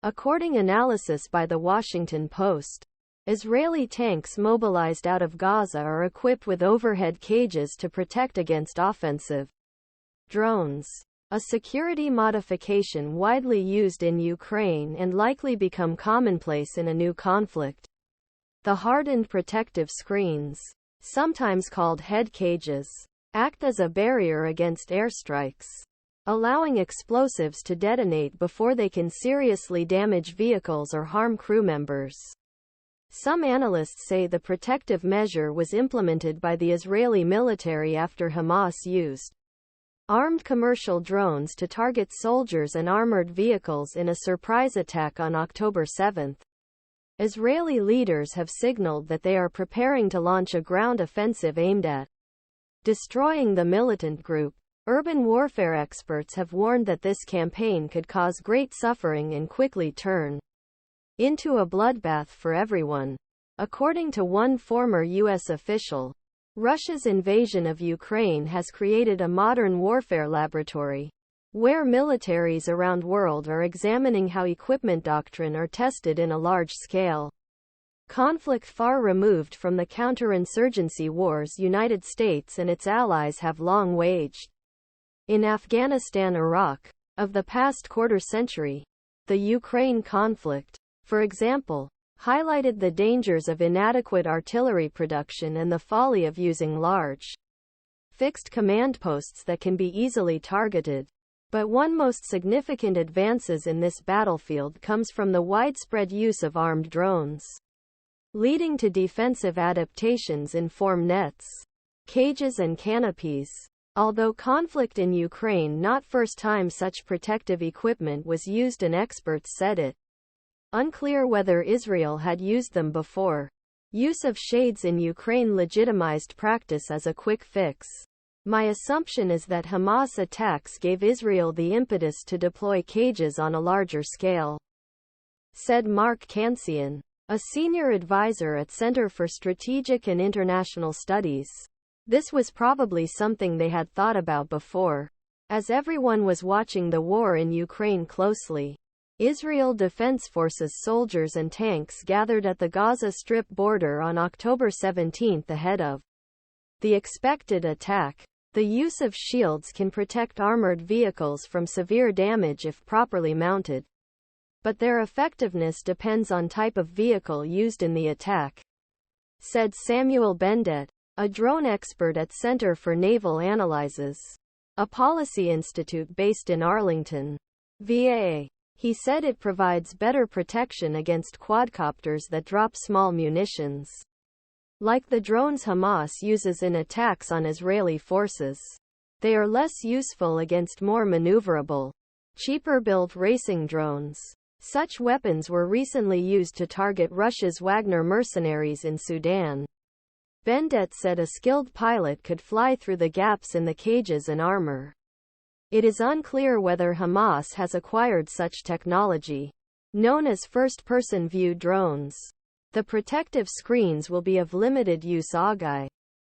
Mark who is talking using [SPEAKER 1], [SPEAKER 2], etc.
[SPEAKER 1] According to analysis by The Washington Post, Israeli tanks mobilized out of Gaza are equipped with overhead cages to protect against offensive drones, a security modification widely used in Ukraine and likely become commonplace in a new conflict. The hardened protective screens, sometimes called head cages, act as a barrier against airstrikes, allowing explosives to detonate before they can seriously damage vehicles or harm crew members. Some analysts say the protective measure was implemented by the Israeli military after Hamas used armed commercial drones to target soldiers and armored vehicles in a surprise attack on October 7. Israeli leaders have signaled that they are preparing to launch a ground offensive aimed at destroying the militant group. Urban warfare experts have warned that this campaign could cause great suffering and quickly turn into a bloodbath for everyone. According to one former U.S. official, Russia's invasion of Ukraine has created a modern warfare laboratory, where militaries around the world are examining how equipment doctrine are tested in a large scale conflict far removed from the counterinsurgency wars United States and its allies have long waged. In Afghanistan, Iraq, of the past quarter century, the Ukraine conflict, for example, highlighted the dangers of inadequate artillery production and the folly of using large, fixed command posts that can be easily targeted. But one most significant advances in this battlefield comes from the widespread use of armed drones, leading to defensive adaptations in form nets, cages and canopies. Although conflict in Ukraine not first time such protective equipment was used, and experts said it unclear whether Israel had used them before. Use of shades in Ukraine legitimized practice as a quick fix. My assumption is that Hamas attacks gave Israel the impetus to deploy cages on a larger scale, said Mark Kansian, a senior advisor at Center for Strategic and International Studies. This was probably something they had thought about before, as everyone was watching the war in Ukraine closely. Israel Defense Forces soldiers and tanks gathered at the Gaza Strip border on October 17 ahead of the expected attack. The use of shields can protect armored vehicles from severe damage if properly mounted, but their effectiveness depends on type of vehicle used in the attack, said Samuel Bendet, a drone expert at Center for Naval Analyses, a policy institute based in Arlington, VA. He said it provides better protection against quadcopters that drop small munitions, like the drones Hamas uses in attacks on Israeli forces. They are less useful against more maneuverable, cheaper-built racing drones. Such weapons were recently used to target Russia's Wagner mercenaries in Sudan. Bendet said a skilled pilot could fly through the gaps in the cages and armor. It is unclear whether Hamas has acquired such technology, known as first-person view drones. The protective screens will be of limited use. Agai